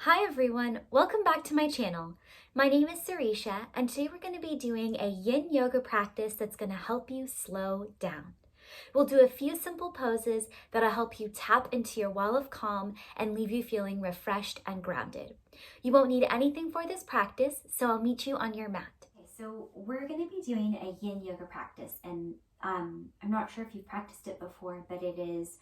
Hi everyone, welcome back to my channel. My name is Sireesha and today we're going to be doing a yin yoga practice that's going to help you slow down. We'll do a few simple poses that'll help you tap into your wall of calm and leave you feeling refreshed and grounded. You won't need anything for this practice, so I'll meet you on your mat. Okay, so we're going to be doing a yin yoga practice, and I'm not sure if you've practiced it before, but it is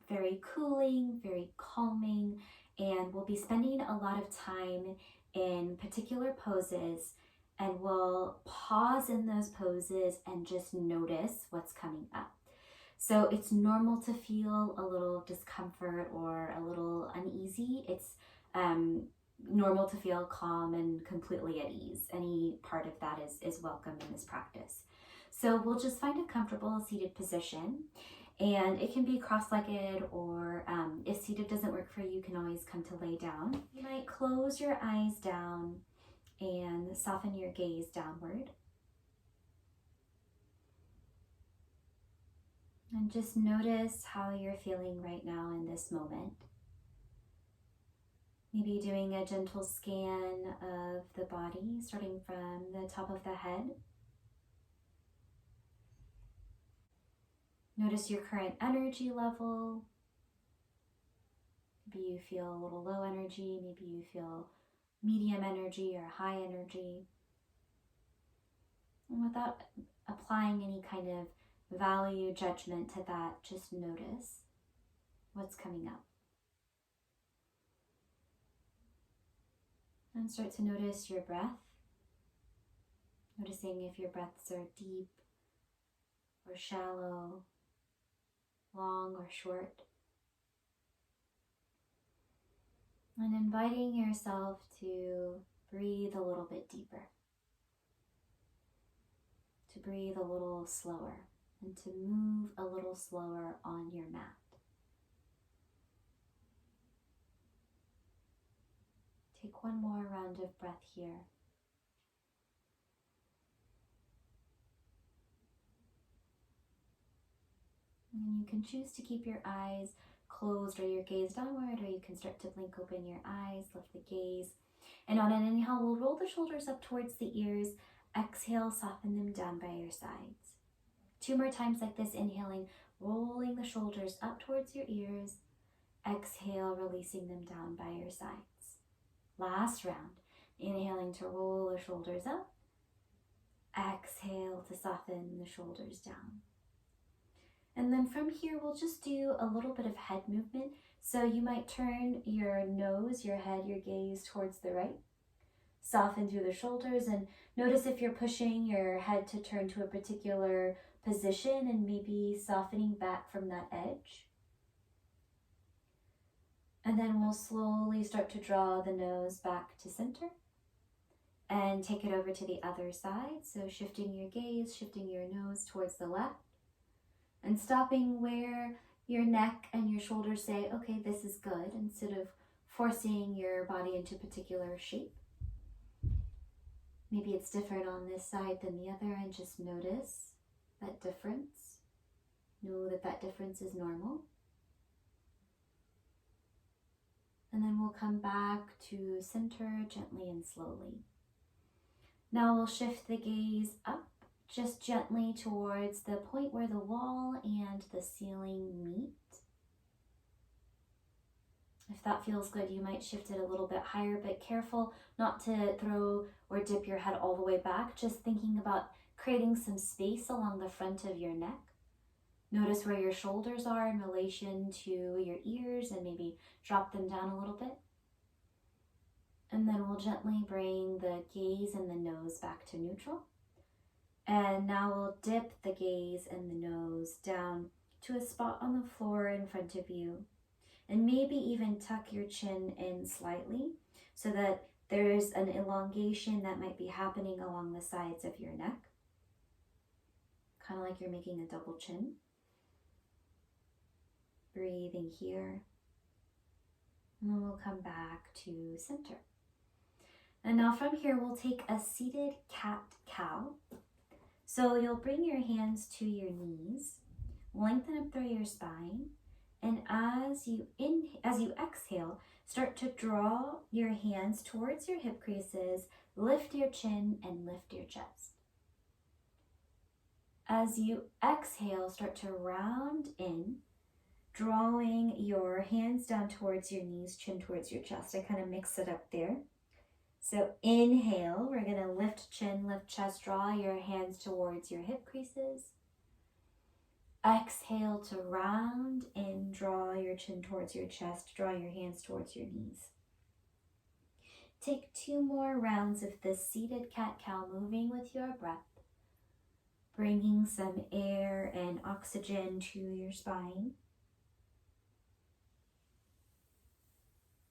very cooling, very calming, and we'll be spending a lot of time in particular poses, and we'll pause in those poses and just notice what's coming up. So it's normal to feel a little discomfort or a little uneasy. It's normal to feel calm and completely at ease. Any part of that is welcome in this practice. So we'll just find a comfortable seated position. And it can be cross-legged, or if seated doesn't work for you, you can always come to lay down. You might close your eyes down and soften your gaze downward. And just notice how you're feeling right now in this moment. Maybe doing a gentle scan of the body, starting from the top of the head. Notice your current energy level. Maybe you feel a little low energy, maybe you feel medium energy or high energy. And without applying any kind of value judgment to that, just notice what's coming up. And start to notice your breath, noticing if your breaths are deep or shallow, long or short. And inviting yourself to breathe a little bit deeper, to breathe a little slower, and to move a little slower on your mat. Take one more round of breath here. And you can choose to keep your eyes closed or your gaze downward, or you can start to blink open your eyes, lift the gaze. And on an inhale, we'll roll the shoulders up towards the ears. Exhale, soften them down by your sides. 2 more times like this, inhaling, rolling the shoulders up towards your ears. Exhale, releasing them down by your sides. Last round, inhaling to roll the shoulders up. Exhale to soften the shoulders down. And then from here, we'll just do a little bit of head movement. So you might turn your nose, your head, your gaze towards the right. Soften through the shoulders and notice if you're pushing your head to turn to a particular position and maybe softening back from that edge. And then we'll slowly start to draw the nose back to center and take it over to the other side. So shifting your gaze, shifting your nose towards the left, and stopping where your neck and your shoulders say, okay, this is good, instead of forcing your body into a particular shape. Maybe it's different on this side than the other, and just notice that difference. Know that that difference is normal. And then we'll come back to center gently and slowly. Now we'll shift the gaze up, just gently towards the point where the wall and the ceiling meet. If that feels good, you might shift it a little bit higher, but careful not to throw or dip your head all the way back, just thinking about creating some space along the front of your neck. Notice where your shoulders are in relation to your ears and maybe drop them down a little bit. And then we'll gently bring the gaze and the nose back to neutral. And now we'll dip the gaze and the nose down to a spot on the floor in front of you. And maybe even tuck your chin in slightly so that there's an elongation that might be happening along the sides of your neck. Kind of like you're making a double chin. Breathing here. And then we'll come back to center. And now from here, we'll take a seated cat-cow. So you'll bring your hands to your knees, lengthen up through your spine, And as you exhale, start to draw your hands towards your hip creases, lift your chin and lift your chest. As you exhale, start to round in, drawing your hands down towards your knees, chin towards your chest. I kind of mix it up there. So inhale, we're going to lift chin, lift chest, draw your hands towards your hip creases. Exhale to round in, draw your chin towards your chest, draw your hands towards your knees. Take 2 more rounds of this seated cat-cow, moving with your breath, bringing some air and oxygen to your spine.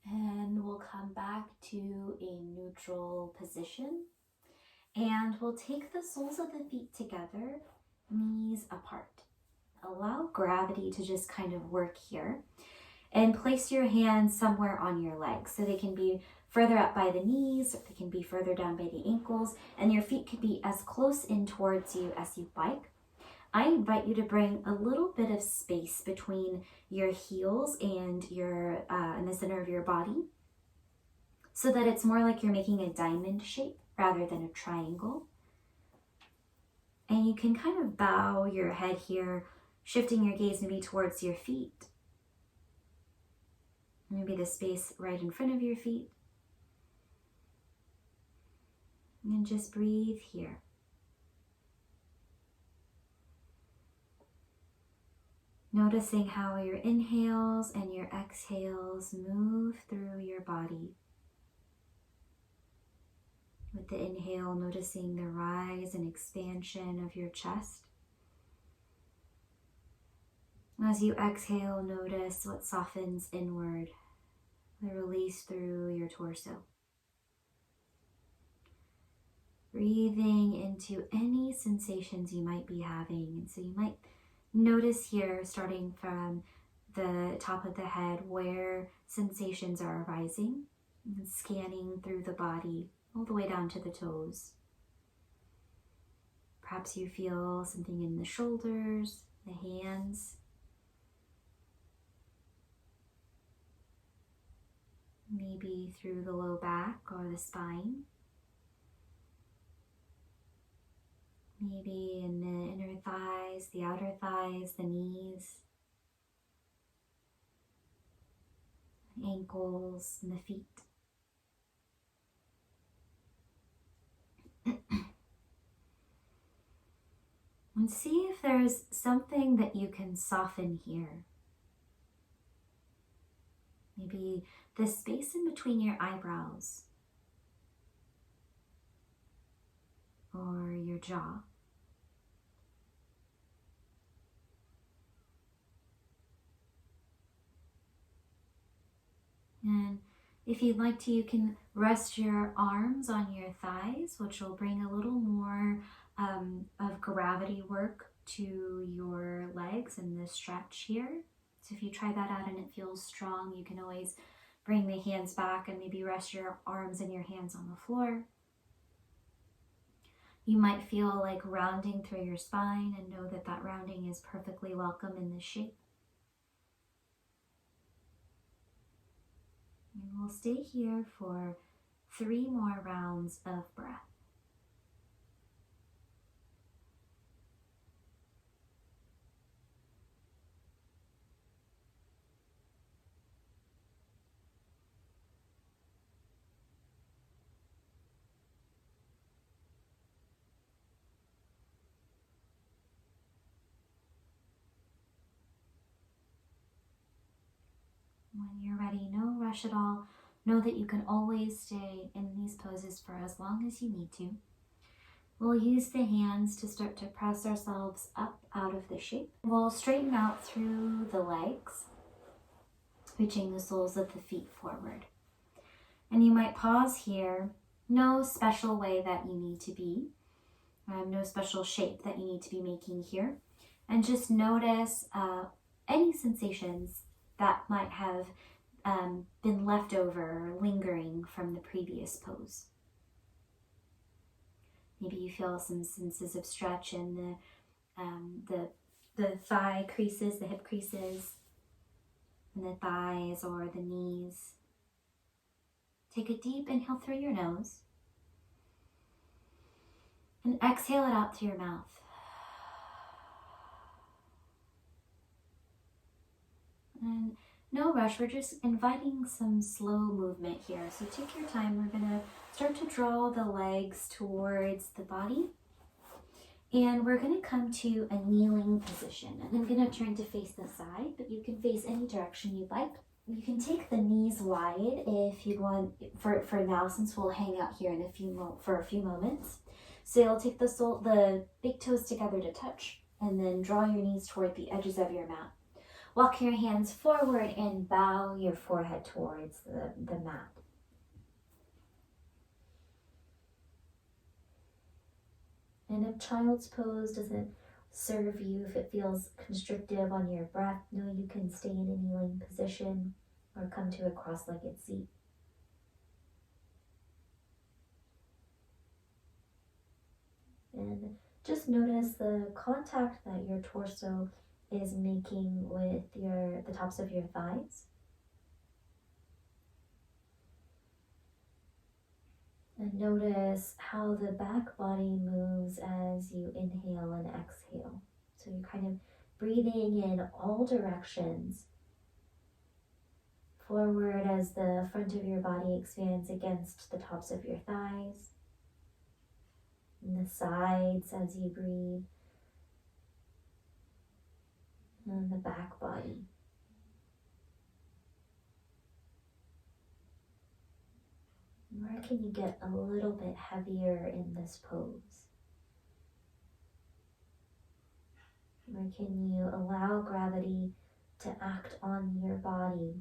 And we'll come back to a neutral position. And we'll take the soles of the feet together, knees apart. Allow gravity to just kind of work here. And place your hands somewhere on your legs. So they can be further up by the knees, or they can be further down by the ankles. And your feet could be as close in towards you as you'd like. I invite you to bring a little bit of space between your heels and your in the center of your body, so that it's more like you're making a diamond shape rather than a triangle. And you can kind of bow your head here, shifting your gaze maybe towards your feet. Maybe the space right in front of your feet. And just breathe here. Noticing how your inhales and your exhales move through your body. With the inhale, noticing the rise and expansion of your chest. As you exhale, notice what softens inward, the release through your torso. Breathing into any sensations you might be having. And so you might notice here, starting from the top of the head, where sensations are arising, and scanning through the body all the way down to the toes. Perhaps you feel something in the shoulders, the hands. Maybe through the low back or the spine. Maybe in the inner thighs, the outer thighs, the knees, ankles, and the feet. And see if there's something that you can soften here. Maybe the space in between your eyebrows or your jaw. And if you'd like to, you can rest your arms on your thighs, which will bring a little more of gravity work to your legs and the stretch here. So if you try that out and it feels strong, you can always bring the hands back and maybe rest your arms and your hands on the floor. You might feel like rounding through your spine, and know that that rounding is perfectly welcome in this shape. And we'll stay here for 3 more rounds of breath. When you're ready, no rush at all. Know that you can always stay in these poses for as long as you need to. We'll use the hands to start to press ourselves up out of the shape. We'll straighten out through the legs, reaching the soles of the feet forward. And you might pause here. No special way that you need to be. No special shape that you need to be making here. And just notice any sensations that might have been left over, lingering from the previous pose. Maybe you feel some senses of stretch in the thigh creases, the hip creases. in the thighs or the knees. Take a deep inhale through your nose and exhale it out through your mouth. And no rush, we're just inviting some slow movement here. So take your time. We're going to start to draw the legs towards the body. And we're going to come to a kneeling position. And I'm going to turn to face the side, but you can face any direction you'd like. You can take the knees wide if you want, for now, since we'll hang out here in for a few moments. So you'll take the big toes together to touch, and then draw your knees toward the edges of your mat. Walk your hands forward and bow your forehead towards the mat. And if child's pose doesn't serve you, if it feels constrictive on your breath, know you can stay in a kneeling position or come to a cross-legged seat. And just notice the contact that your torso is making with the tops of your thighs. And notice how the back body moves as you inhale and exhale. So you're kind of breathing in all directions. Forward as the front of your body expands against the tops of your thighs. And the sides as you breathe. And the back body. Where can you get a little bit heavier in this pose? Where can you allow gravity to act on your body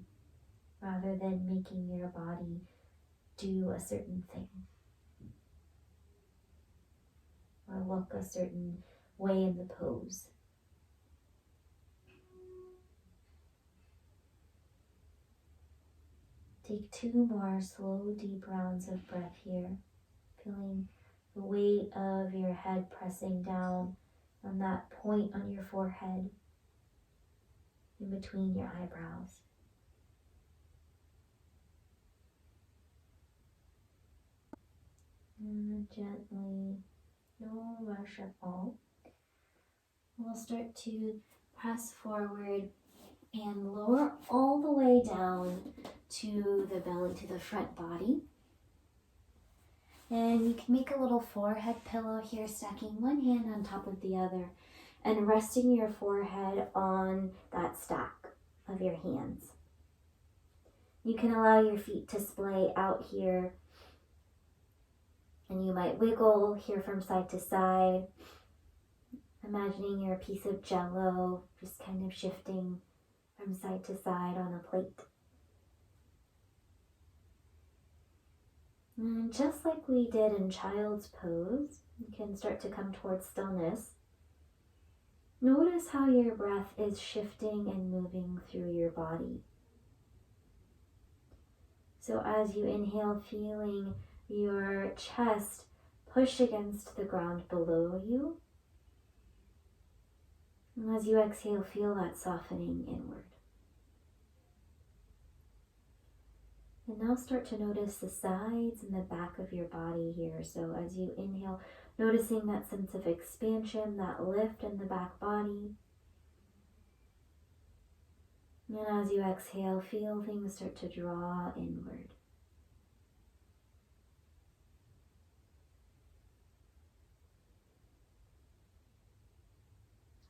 rather than making your body do a certain thing or look a certain way in the pose? Take 2 more slow, deep rounds of breath here, feeling the weight of your head pressing down on that point on your forehead, in between your eyebrows. And gently, no rush at all, we'll start to press forward and lower all the way down to the belly, to the front body. And you can make a little forehead pillow here, stacking one hand on top of the other and resting your forehead on that stack of your hands. You can allow your feet to splay out here, and you might wiggle here from side to side, imagining you're a piece of jello, just kind of shifting from side to side on a plate. And just like we did in child's pose, you can start to come towards stillness. Notice how your breath is shifting and moving through your body. So as you inhale, feeling your chest push against the ground below you. And as you exhale, feel that softening inward. And now start to notice the sides and the back of your body here. So as you inhale, noticing that sense of expansion, that lift in the back body. And as you exhale, feel things start to draw inward.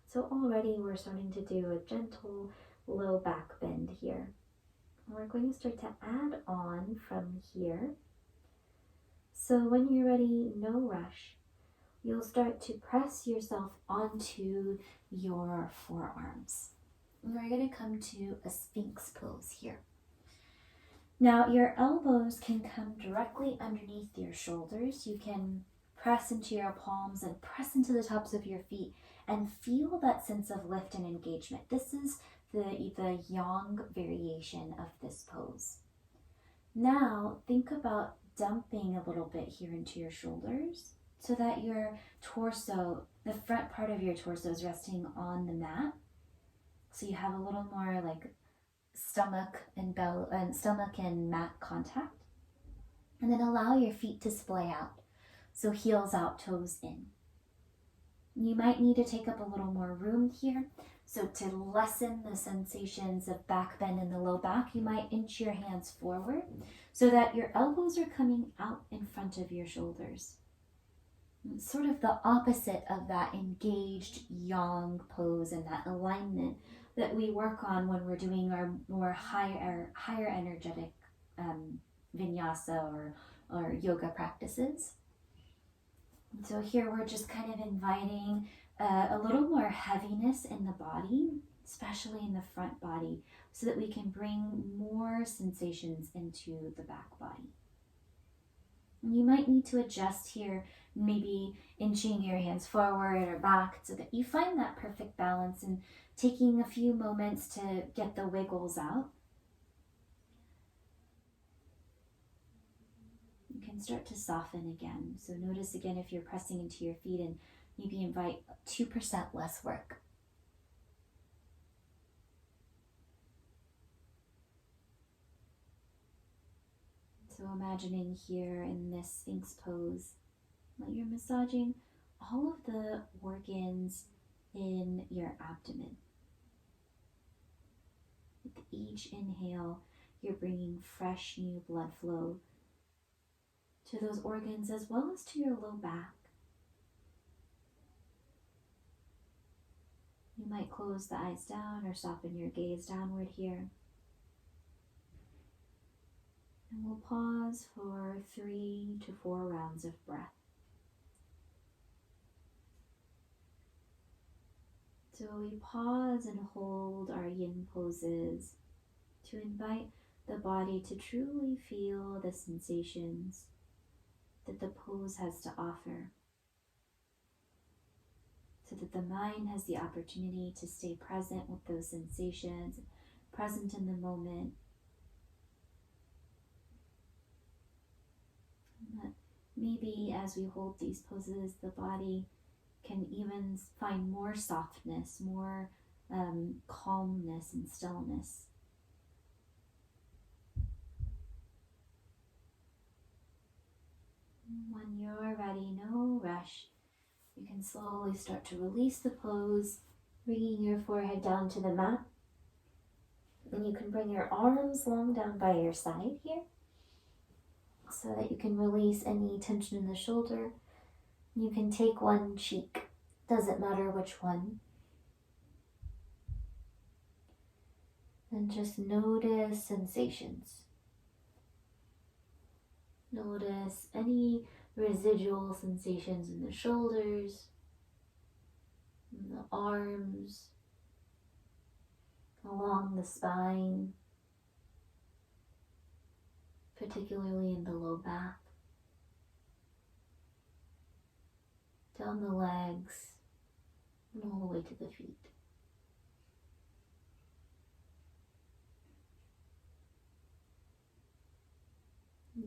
So already we're starting to do a gentle low back bend here. We're going to start to add on from here. So when you're ready, no rush, you'll start to press yourself onto your forearms. And we're going to come to a Sphinx pose here. Now your elbows can come directly underneath your shoulders. You can press into your palms and press into the tops of your feet and feel that sense of lift and engagement. This is the yang variation of this pose. Now think about dumping a little bit here into your shoulders so that your torso, the front part of your torso, is resting on the mat. So you have a little more like stomach and mat contact. And then allow your feet to splay out. So heels out, toes in. You might need to take up a little more room here. So to lessen the sensations of back bend in the low back, you might inch your hands forward so that your elbows are coming out in front of your shoulders. It's sort of the opposite of that engaged yang pose and that alignment that we work on when we're doing our more higher energetic vinyasa or yoga practices. And so here we're just kind of inviting a little more heaviness in the body, especially in the front body, so that we can bring more sensations into the back body. And you might need to adjust here, maybe inching your hands forward or back so that you find that perfect balance and taking a few moments to get the wiggles out. You can start to soften again. So notice again if you're pressing into your feet and maybe invite 2% less work. So imagining here in this Sphinx pose, that you're massaging all of the organs in your abdomen. With each inhale, you're bringing fresh new blood flow to those organs as well as to your low back. You might close the eyes down or soften your gaze downward here. And we'll pause for 3 to 4 rounds of breath. So we pause and hold our yin poses to invite the body to truly feel the sensations that the pose has to offer, so that the mind has the opportunity to stay present with those sensations, present in the moment. But maybe as we hold these poses, the body can even find more softness, more calmness and stillness. When you're ready, no rush, you can slowly start to release the pose, bringing your forehead down to the mat. And you can bring your arms long down by your side here so that you can release any tension in the shoulder. You can take one cheek, doesn't matter which one. And just notice sensations. Notice any residual sensations in the shoulders, in the arms, along the spine, particularly in the low back, down the legs, and all the way to the feet.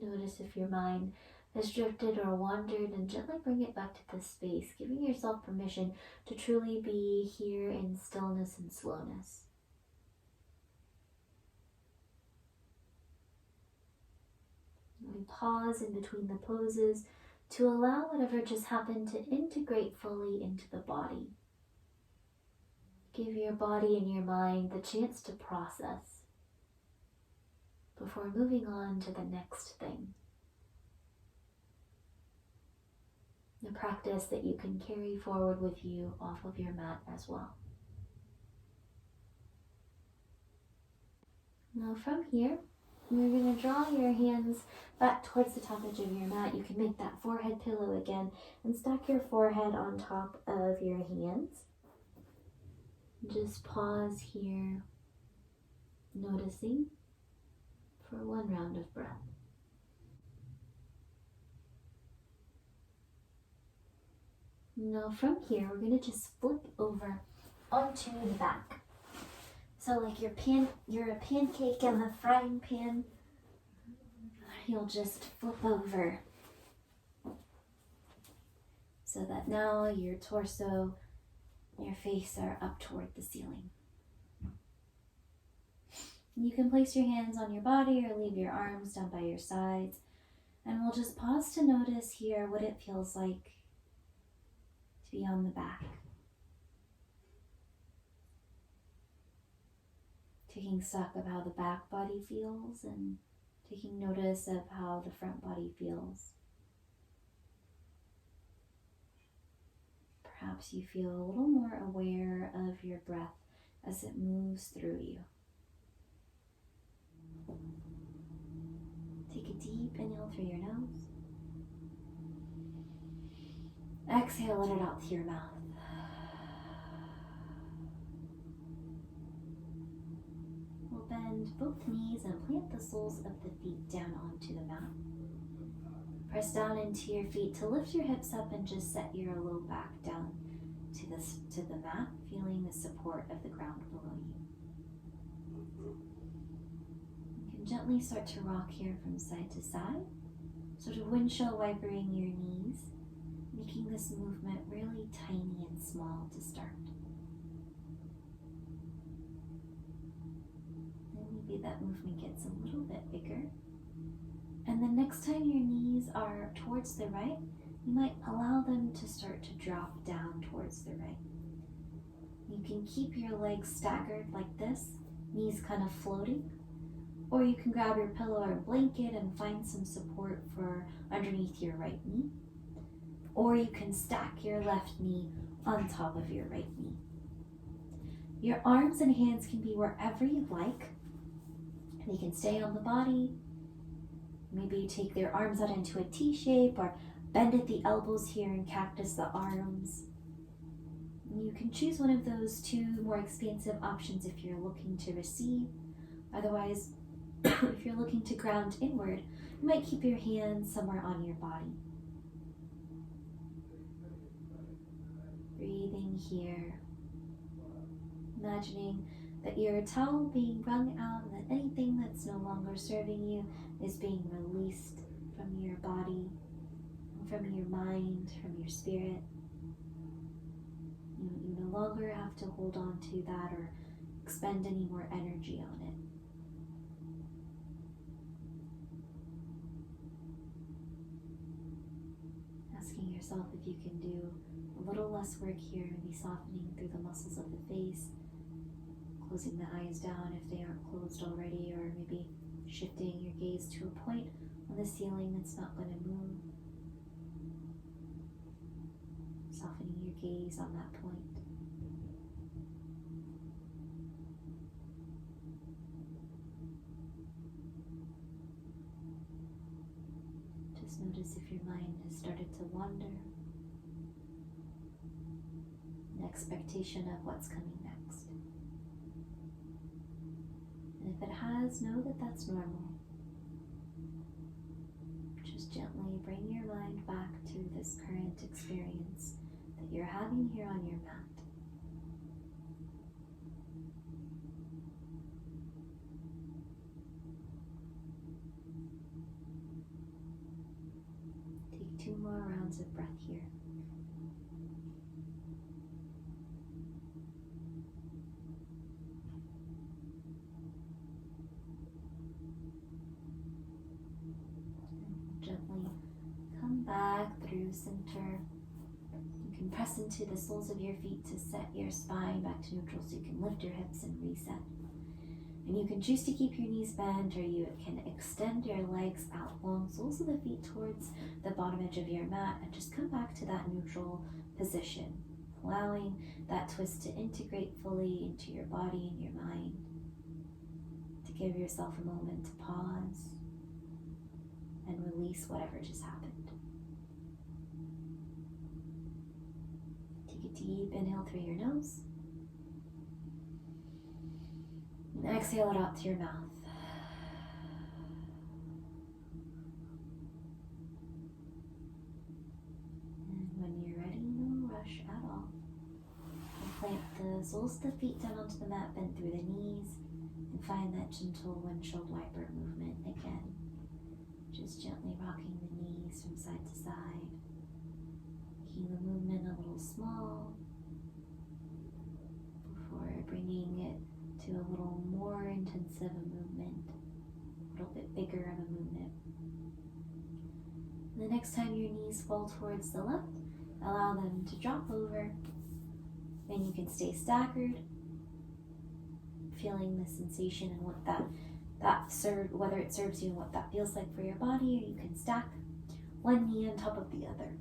Notice if your mind has drifted or wandered, and gently bring it back to this space, giving yourself permission to truly be here in stillness and slowness. We pause in between the poses to allow whatever just happened to integrate fully into the body. Give your body and your mind the chance to process before moving on to the next thing. A practice that you can carry forward with you off of your mat as well. Now from here, you're going to draw your hands back towards the top edge of your mat. You can make that forehead pillow again and stack your forehead on top of your hands. Just pause here, noticing for one round of breath. Now from here, we're going to just flip over onto the back. So like you're a pancake in the frying pan, you'll just flip over so that now your torso, your face are up toward the ceiling. You can place your hands on your body or leave your arms down by your sides. And we'll just pause to notice here what it feels like to be on the back. Taking stock of how the back body feels and taking notice of how the front body feels. Perhaps you feel a little more aware of your breath as it moves through you. Take a deep inhale through your nose. Exhale, let it out through your mouth. We'll bend both knees and plant the soles of the feet down onto the mat. Press down into your feet to lift your hips up and just set your low back down to the mat, feeling the support of the ground below you. You can gently start to rock here from side to side, sort of windshield wipering your knees, making this movement really tiny and small to start. Then maybe that movement gets a little bit bigger. And the next time your knees are towards the right, you might allow them to start to drop down towards the right. You can keep your legs staggered like this, knees kind of floating, or you can grab your pillow or blanket and find some support for underneath your right knee, or you can stack your left knee on top of your right knee. Your arms and hands can be wherever you like. They can stay on the body. Maybe you take their arms out into a T shape or bend at the elbows here and cactus the arms. You can choose one of those two more expansive options if you're looking to receive. Otherwise, if you're looking to ground inward, you might keep your hands somewhere on your body. Breathing here. Imagining that your towel being wrung out and that anything that's no longer serving you is being released from your body, from your mind, from your spirit. You no longer have to hold on to that or expend any more energy on it. Asking yourself if you can do a little less work here, maybe softening through the muscles of the face, closing the eyes down if they aren't closed already, or maybe shifting your gaze to a point on the ceiling that's not going to move. Softening your gaze on that point. Just notice if your mind has started to wander. An expectation of what's coming next. And if it has, know that that's normal. Just gently bring your mind back to this current experience that you're having here on your mat. Take 2 more rounds of breath here. Gently come back through center. You can press into the soles of your feet to set your spine back to neutral so you can lift your hips and reset. And you can choose to keep your knees bent, or you can extend your legs out long, soles of the feet towards the bottom edge of your mat, and just come back to that neutral position, allowing that twist to integrate fully into your body and your mind. To give yourself a moment to pause and release whatever just happened. Take a deep inhale through your nose. And exhale it out through your mouth. And when you're ready, no rush at all. And plant the soles of the feet down onto the mat, bend through the knees, and find that gentle windshield wiper movement again. Just gently rocking the knees from side to side, making the movement a little small before bringing it to a little more intensive a movement, a little bit bigger of a movement. The next time your knees fall towards the left, allow them to drop over, and you can stay staggered, feeling the sensation and what whether it serves you and what that feels like for your body, or you can stack one knee on top of the other.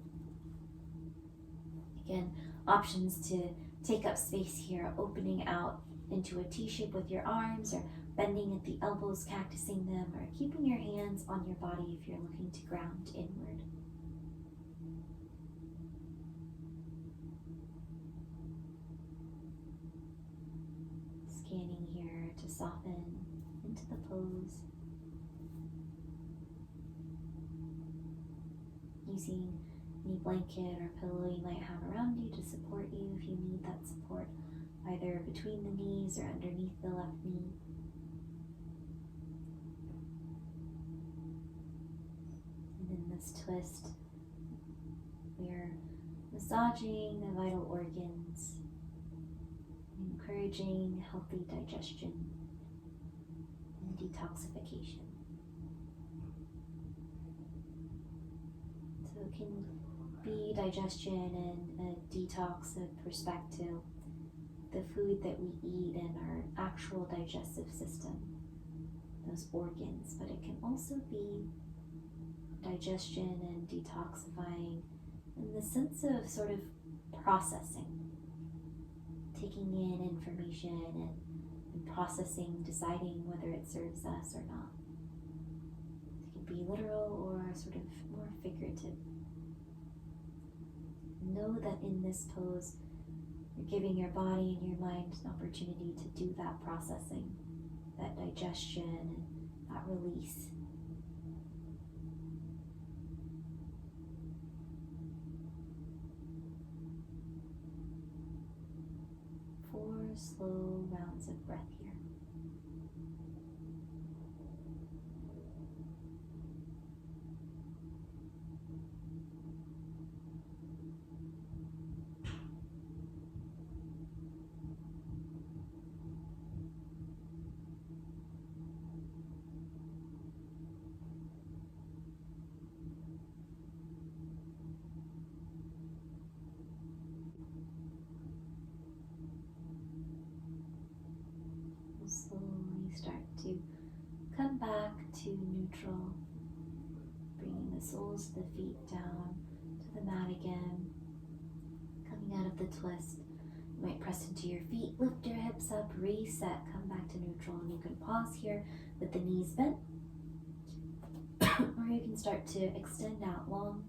Again, options to take up space here, opening out into a T-shape with your arms, or bending at the elbows, cactusing them, or keeping your hands on your body if you're looking to ground inward. Scanning here to soften into the pose. Using any blanket or pillow you might have around you to support you if you need that support, either between the knees or underneath the left knee. And in this twist, we're massaging the vital organs, encouraging healthy digestion and detoxification. So it can be digestion and a detox with respect to the food that we eat and our actual digestive system, those organs, but it can also be digestion and detoxifying in the sense of sort of processing, taking in information and processing, deciding whether it serves us or not. It can be literal or sort of more figurative. Know that in this pose, you're giving your body and your mind an opportunity to do that processing, that digestion, and that release. Four slow rounds of breath here. Slowly start to come back to neutral, bringing the soles of the feet down to the mat again. Coming out of the twist, you might press into your feet, lift your hips up, reset, come back to neutral, and you can pause here with the knees bent, or you can start to extend out long,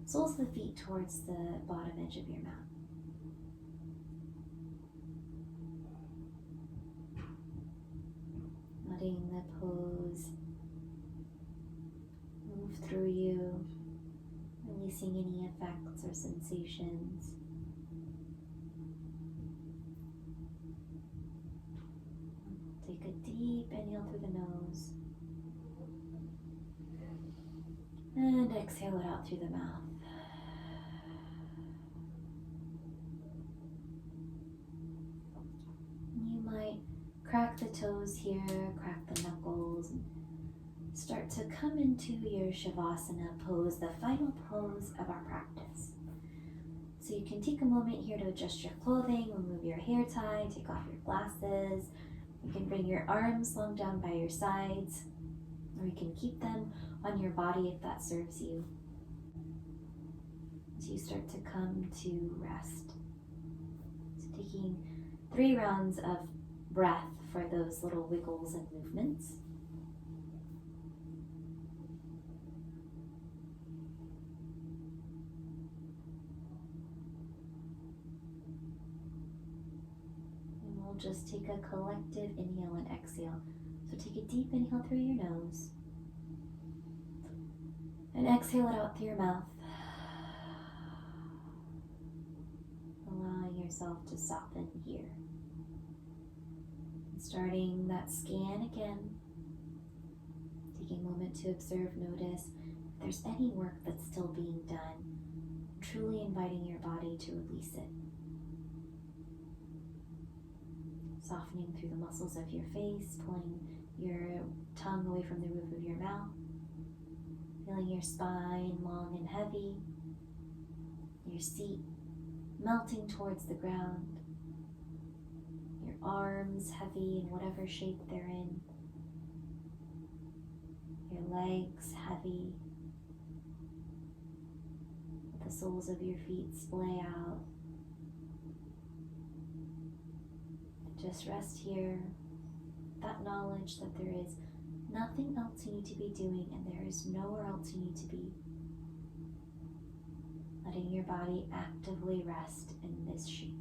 soles of the feet towards the bottom edge of your mat. Letting the pose move through you, releasing any effects or sensations. Take a deep inhale through the nose and exhale it out through the mouth. You might crack the toes here, crack the knuckles, and start to come into your Shavasana pose, the final pose of our practice. So you can take a moment here to adjust your clothing, remove your hair tie, take off your glasses. You can bring your arms long down by your sides, or you can keep them on your body if that serves you. As you start to come to rest. So taking 3 rounds of breath for those little wiggles and movements. And we'll just take a collective inhale and exhale. So take a deep inhale through your nose and exhale it out through your mouth, allowing yourself to soften here. Starting that scan again, taking a moment to observe, notice if there's any work that's still being done, truly inviting your body to release it. Softening through the muscles of your face, pulling your tongue away from the roof of your mouth. Feeling your spine long and heavy, your seat melting towards the ground, your arms heavy in whatever shape they're in, your legs heavy, the soles of your feet splay out. Just rest here, that knowledge that there is nothing else you need to be doing and there is nowhere else you need to be. Letting your body actively rest in this shape.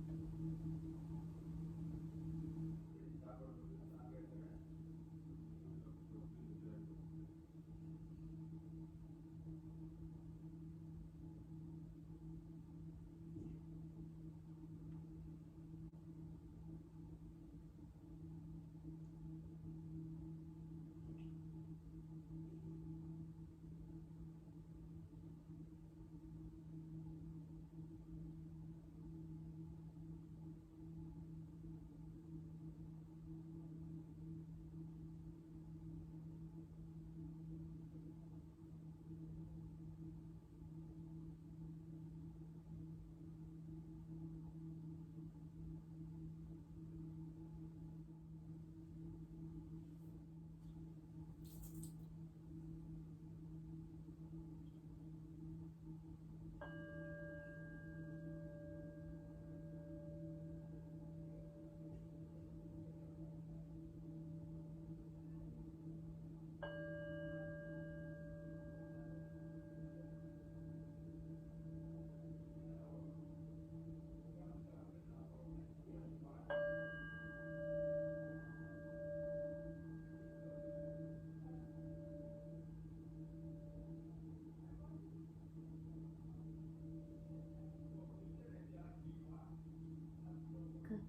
Good.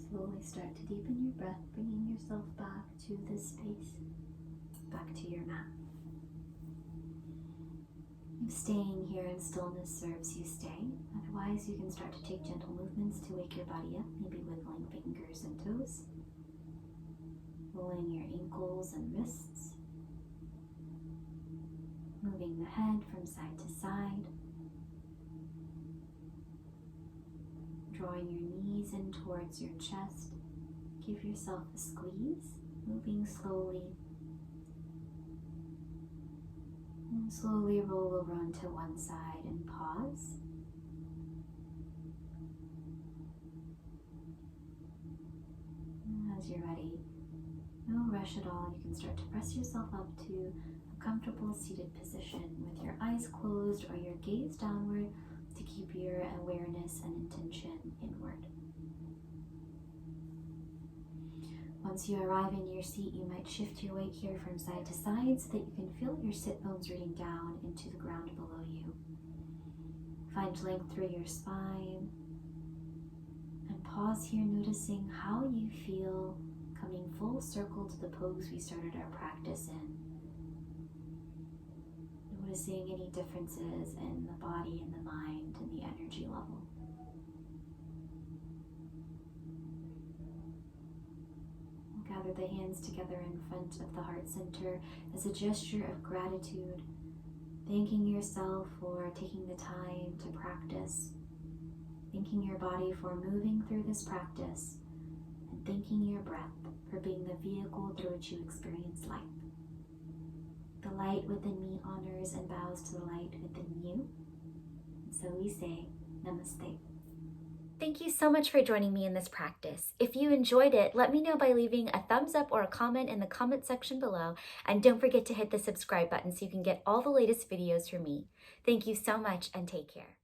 Slowly start to deepen your breath, bringing yourself back to this space, back to your mat. If staying here in stillness serves you, stay. Otherwise, you can start to take gentle movements to wake your body up, maybe wiggling fingers and toes, rolling your ankles and wrists, moving the head from side to side, drawing your knees in towards your chest. Give yourself a squeeze, moving slowly. And slowly roll over onto one side and pause. And as you're ready, no rush at all, you can start to press yourself up to a comfortable seated position with your eyes closed or your gaze downward to keep your awareness and intention inward. Once you arrive in your seat, you might shift your weight here from side to side so that you can feel your sit bones rooting down into the ground below you. Find length through your spine and pause here, noticing how you feel coming full circle to the pose we started our practice in. Noticing any differences in the body and the mind and the energy level. Gather the hands together in front of the heart center as a gesture of gratitude, thanking yourself for taking the time to practice, thanking your body for moving through this practice, and thanking your breath for being the vehicle through which you experience life. The light within me honors and bows to the light within you. And so we say, Namaste. Thank you so much for joining me in this practice. If you enjoyed it, let me know by leaving a thumbs up or a comment in the comment section below. And don't forget to hit the subscribe button so you can get all the latest videos from me. Thank you so much and take care.